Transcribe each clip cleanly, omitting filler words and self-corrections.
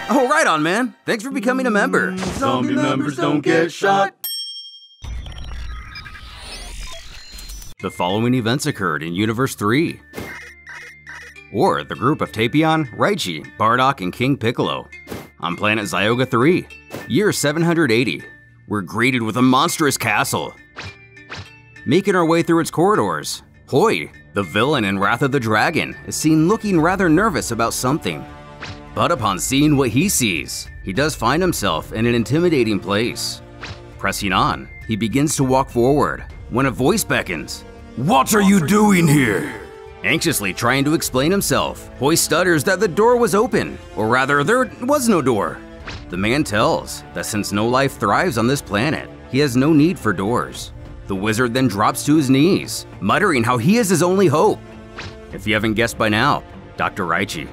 Oh, right on, man. Thanks for becoming a member. Zombie members don't get shot. The following events occurred in Universe 3. Or the group of Tapion, Raichi, Bardock, and King Piccolo. On planet Zyoga 3, year 780, we're greeted with a monstrous castle. Making our way through its corridors, Hoi, the villain in Wrath of the Dragon, is seen looking rather nervous about something. But upon seeing what he sees, he does find himself in an intimidating place. Pressing on, he begins to walk forward when a voice beckons. What are you doing here? Anxiously trying to explain himself, Hoi stutters that the door was open, or rather, there was no door. The man tells that since no life thrives on this planet, he has no need for doors. The wizard then drops to his knees, muttering how he is his only hope. If you haven't guessed by now, Dr. Raichi.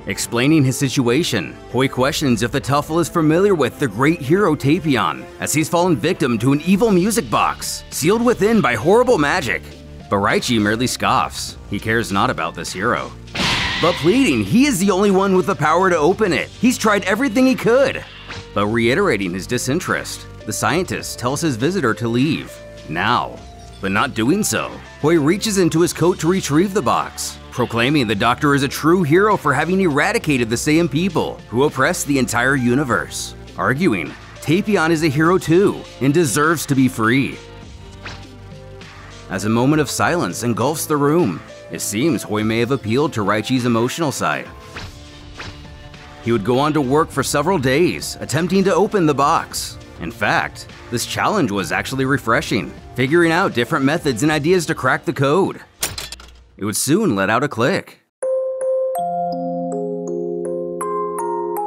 Explaining his situation, Hoi questions if the Tuffle is familiar with the great hero Tapion, as he's fallen victim to an evil music box, sealed within by horrible magic. But Raichi merely scoffs. He cares not about this hero. But pleading he is the only one with the power to open it. He's tried everything he could. But reiterating his disinterest, the scientist tells his visitor to leave, now. But not doing so, Hoi reaches into his coat to retrieve the box, proclaiming the doctor is a true hero for having eradicated the Saiyan people who oppress the entire universe, arguing Tapion is a hero too and deserves to be free. As a moment of silence engulfs the room, it seems Hoi may have appealed to Raichi's emotional side. He would go on to work for several days, attempting to open the box. In fact, this challenge was actually refreshing, figuring out different methods and ideas to crack the code. It would soon let out a click,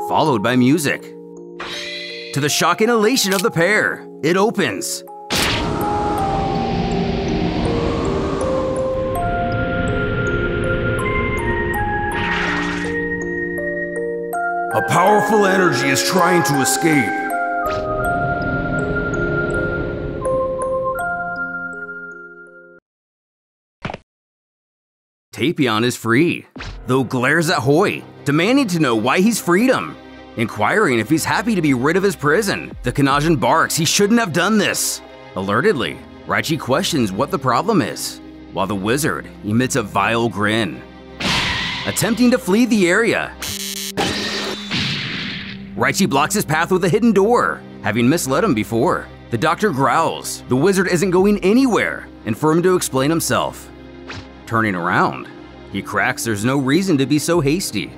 followed by music. To the shock and elation of the pair, it opens. A powerful energy is trying to escape. Tapion is free, though glares at Hoi, demanding to know why he's freed him. Inquiring if he's happy to be rid of his prison, the Kanajin barks he shouldn't have done this. Alertedly, Raichi questions what the problem is, while the wizard emits a vile grin. Attempting to flee the area, Raichi blocks his path with a hidden door, having misled him before. The doctor growls the wizard isn't going anywhere, and for him to explain himself. Turning around, he cracks there's no reason to be so hasty.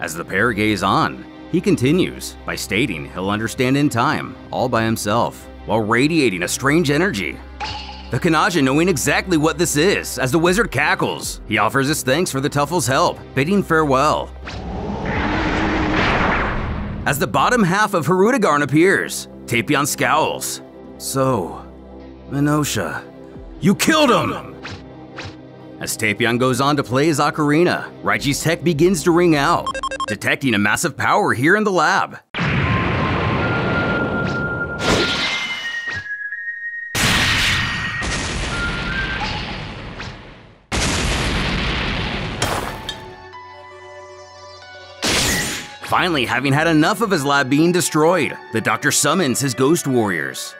As the pair gaze on, he continues by stating he'll understand in time, all by himself, while radiating a strange energy. The Kanajin knowing exactly what this is, as the wizard cackles. He offers his thanks for the Tuffle's help, bidding farewell. As the bottom half of Hirudegarn appears, Tapion scowls. So, Minosha, you killed him! As Tapion goes on to play his ocarina, Raichi's tech begins to ring out, detecting a massive power here in the lab. Finally, having had enough of his lab being destroyed, the doctor summons his ghost warriors.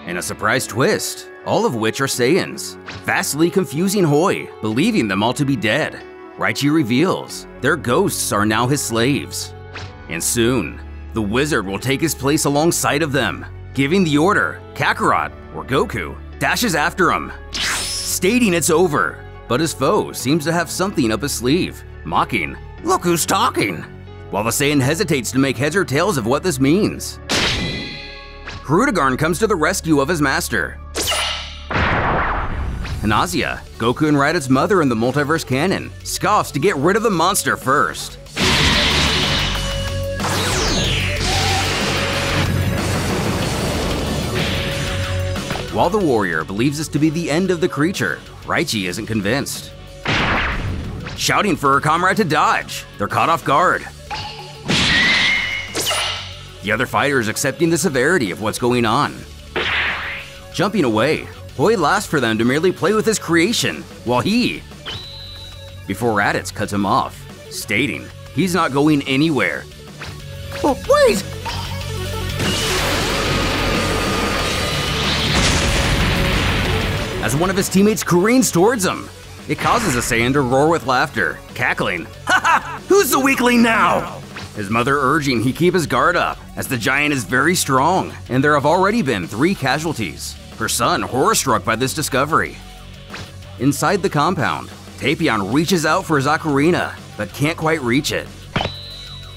In a surprise twist, all of which are Saiyans, vastly confusing Hoi, believing them all to be dead. Raichi reveals their ghosts are now his slaves. And soon, the wizard will take his place alongside of them, giving the order. Kakarot, or Goku, dashes after him, stating it's over. But his foe seems to have something up his sleeve, mocking, "Look who's talking!" While the Saiyan hesitates to make heads or tails of what this means. Hirudegarn comes to the rescue of his master. Hanazia, Goku and Raditz mother in the multiverse canon, scoffs to get rid of the monster first. While the warrior believes this to be the end of the creature, Raichi isn't convinced. Shouting for her comrade to dodge, they're caught off guard. The other fighters accepting the severity of what's going on. Jumping away, Hoi laughs for them to merely play with his creation, while he, before Raditz cuts him off, stating he's not going anywhere. Oh, wait! As one of his teammates careens towards him, it causes a Saiyan to roar with laughter, cackling, "Ha ha! Who's the weakling now?" His mother urging he keep his guard up, as the giant is very strong, and there have already been 3 casualties. Her son horror-struck by this discovery. Inside the compound, Tapion reaches out for his ocarina, but can't quite reach it.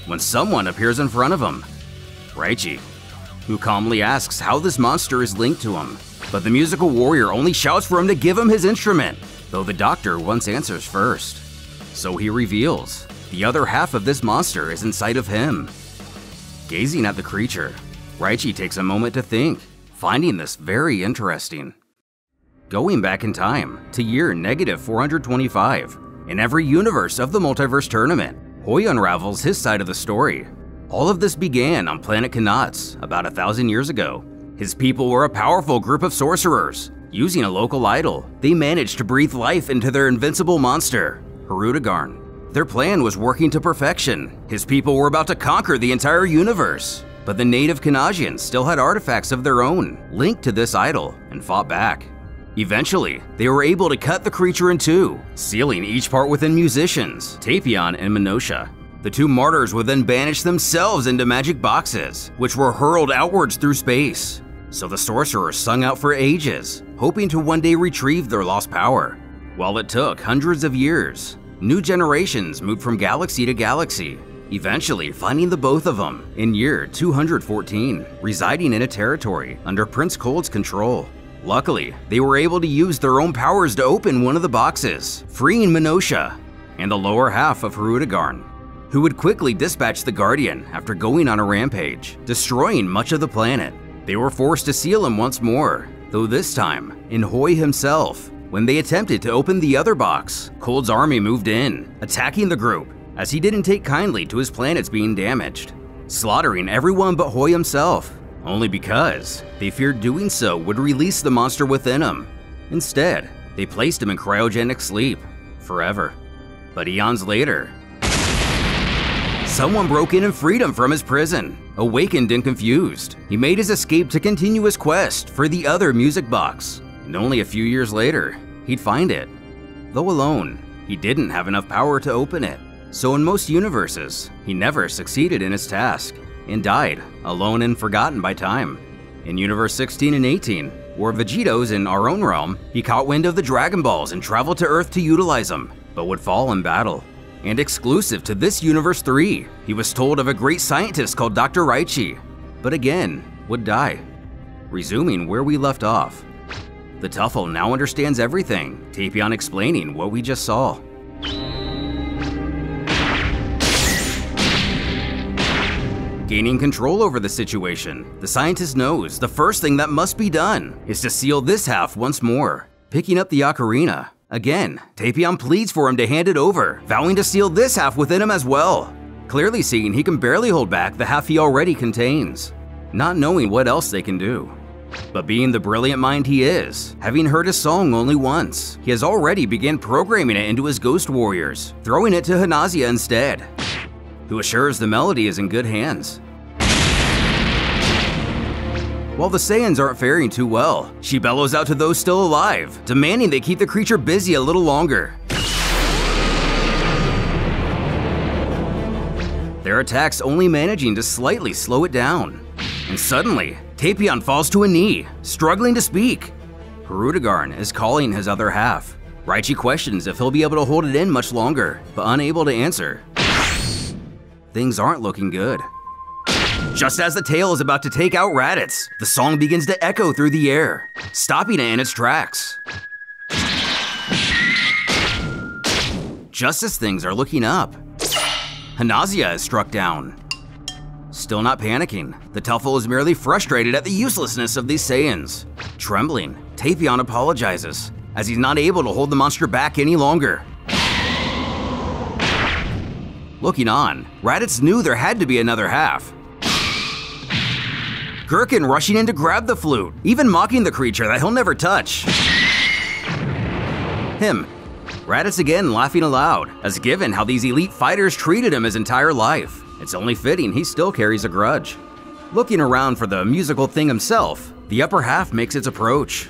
When someone appears in front of him, Raichi, who calmly asks how this monster is linked to him, but the musical warrior only shouts for him to give him his instrument, though the doctor once answers first. So he reveals the other half of this monster is inside of him. Gazing at the creature, Raichi takes a moment to think, finding this very interesting. Going back in time to year -425, in every universe of the Multiverse tournament, Hoi unravels his side of the story. All of this began on planet Kanats about 1,000 years ago. His people were a powerful group of sorcerers. Using a local idol, they managed to breathe life into their invincible monster, Hirudegarn. Their plan was working to perfection. His people were about to conquer the entire universe. But the native Kanasians still had artifacts of their own linked to this idol and fought back. Eventually, they were able to cut the creature in 2, sealing each part within musicians, Tapion and Minosha. The 2 martyrs would then banish themselves into magic boxes, which were hurled outwards through space. So the sorcerers sung out for ages, hoping to one day retrieve their lost power. While it took hundreds of years, new generations moved from galaxy to galaxy, eventually finding the both of them in year 214, residing in a territory under Prince Cold's control. Luckily, they were able to use their own powers to open one of the boxes, freeing Minosha and the lower half of Hirudegarn, who would quickly dispatch the Guardian after going on a rampage, destroying much of the planet. They were forced to seal him once more, though this time in Hoi himself. When they attempted to open the other box, Cold's army moved in, attacking the group, as he didn't take kindly to his planets being damaged, slaughtering everyone but Hoi himself, only because they feared doing so would release the monster within him. Instead, they placed him in cryogenic sleep, forever. But eons later, someone broke in and freed him from his prison. Awakened and confused, he made his escape to continue his quest for the other music box, and only a few years later, he'd find it. Though alone, he didn't have enough power to open it, so in most universes, he never succeeded in his task, and died, alone and forgotten by time. In Universe 16 and 18, where Vegeta's in our own realm, he caught wind of the Dragon Balls and traveled to Earth to utilize them, but would fall in battle. And exclusive to this Universe 3, he was told of a great scientist called Dr. Raichi, but again, would die. Resuming where we left off. The Tuffle now understands everything, Tapion explaining what we just saw. Gaining control over the situation, the scientist knows the first thing that must be done is to seal this half once more. Picking up the ocarina, again, Tapion pleads for him to hand it over, vowing to seal this half within him as well, clearly seeing he can barely hold back the half he already contains, not knowing what else they can do. But being the brilliant mind he is, having heard his song only once, he has already begun programming it into his ghost warriors, throwing it to Hanazia instead, who assures the melody is in good hands. While the Saiyans aren't faring too well, she bellows out to those still alive, demanding they keep the creature busy a little longer. Their attacks only managing to slightly slow it down. And suddenly, Tapion falls to a knee, struggling to speak. Hirudegarn is calling his other half. Raichi questions if he'll be able to hold it in much longer, but unable to answer. Things aren't looking good. Just as the tail is about to take out Raditz, the song begins to echo through the air, stopping it in its tracks. Just as things are looking up, Hanazia is struck down. Still not panicking, the Tuffle is merely frustrated at the uselessness of these Saiyans. Trembling, Tapion apologizes, as he's not able to hold the monster back any longer. Looking on, Raditz knew there had to be another half. Gherkin rushing in to grab the flute, even mocking the creature that he'll never touch. Him, Raditz again laughing aloud, as given how these elite fighters treated him his entire life, it's only fitting he still carries a grudge. Looking around for the musical thing himself, the upper half makes its approach.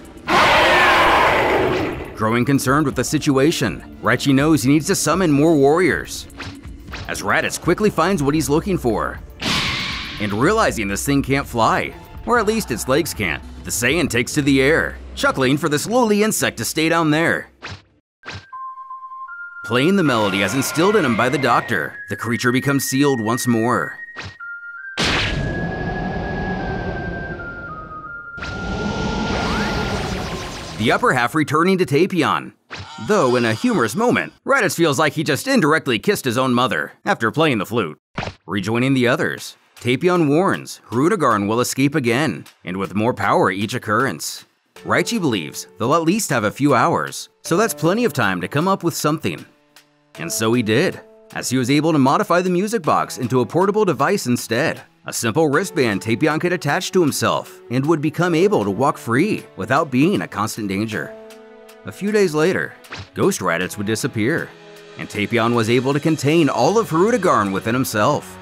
Growing concerned with the situation, Raichi knows he needs to summon more warriors. As Raditz quickly finds what he's looking for, and realizing this thing can't fly, or at least its legs can't, the Saiyan takes to the air, chuckling for this lowly insect to stay down there. Playing the melody as instilled in him by the doctor, the creature becomes sealed once more. The upper half returning to Tapion. Though in a humorous moment, Raditz feels like he just indirectly kissed his own mother after playing the flute. Rejoining the others, Tapion warns Hirudegarn will escape again, and with more power each occurrence. Raichi believes they'll at least have a few hours, so that's plenty of time to come up with something. And so he did, as he was able to modify the music box into a portable device instead. A simple wristband Tapion could attach to himself and would become able to walk free without being a constant danger. A few days later, Ghost Raditz would disappear, and Tapion was able to contain all of Hirudegarn within himself.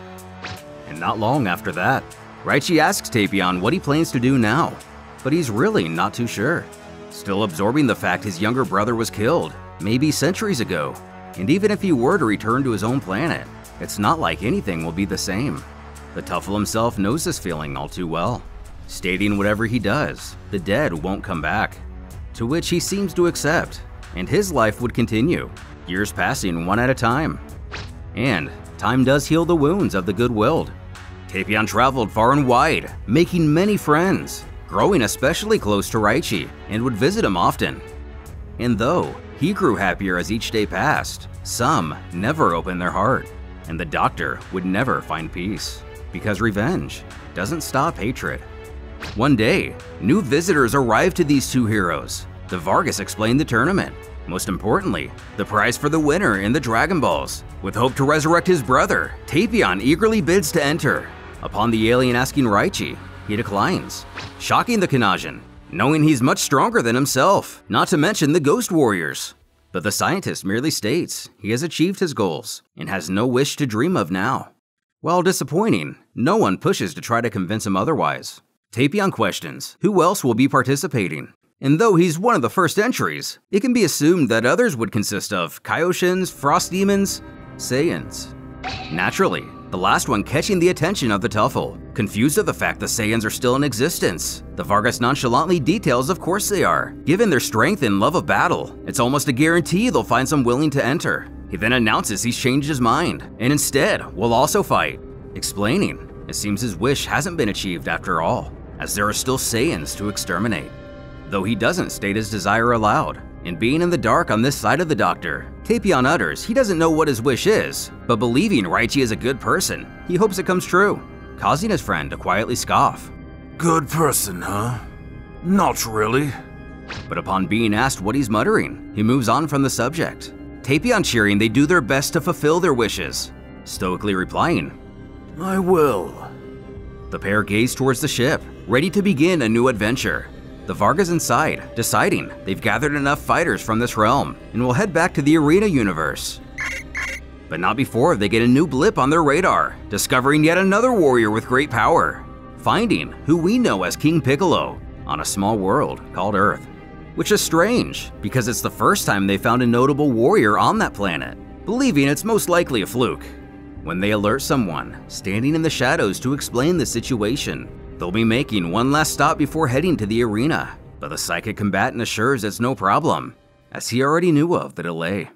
And not long after that, Raichi asks Tapion what he plans to do now, but he's really not too sure. Still absorbing the fact his younger brother was killed, maybe centuries ago, and even if he were to return to his own planet, it's not like anything will be the same. The Tuffle himself knows this feeling all too well, stating whatever he does, the dead won't come back. To which he seems to accept, and his life would continue, years passing one at a time. And time does heal the wounds of the good-willed. Tapion traveled far and wide, making many friends, growing especially close to Raichi, and would visit him often. And though he grew happier as each day passed, some never opened their heart, and the doctor would never find peace. Because revenge doesn't stop hatred. One day, new visitors arrived to these two heroes. The Vargas explained the tournament. Most importantly, the prize for the winner in the Dragon Balls. With hope to resurrect his brother, Tapion eagerly bids to enter. Upon the alien asking Raichi, he declines, shocking the Kanajin, knowing he's much stronger than himself, not to mention the Ghost Warriors. But the scientist merely states he has achieved his goals and has no wish to dream of now. While disappointing, no one pushes to try to convince him otherwise. Tapion questions who else will be participating, and though he's one of the first entries, it can be assumed that others would consist of Kaioshins, Frost Demons, Saiyans. Naturally, the last one catching the attention of the Tuffle, confused at the fact the Saiyans are still in existence. The Vargas nonchalantly details of course they are. Given their strength and love of battle, it's almost a guarantee they'll find some willing to enter. He then announces he's changed his mind, and instead will also fight, explaining it seems his wish hasn't been achieved after all, as there are still Saiyans to exterminate. Though he doesn't state his desire aloud, and being in the dark on this side of the doctor, Tapion utters he doesn't know what his wish is, but believing Raichi is a good person, he hopes it comes true, causing his friend to quietly scoff. Good person, huh? Not really. But upon being asked what he's muttering, he moves on from the subject. Tapion cheering they do their best to fulfill their wishes, stoically replying, I will. The pair gaze towards the ship, ready to begin a new adventure. The Vargas inside, deciding they've gathered enough fighters from this realm and will head back to the Arena universe. But not before they get a new blip on their radar, discovering yet another warrior with great power, finding who we know as King Piccolo on a small world called Earth. Which is strange, because it's the first time they found a notable warrior on that planet, believing it's most likely a fluke. When they alert someone standing in the shadows to explain the situation, they'll be making one last stop before heading to the arena, but the psychic combatant assures it's no problem, as he already knew of the delay.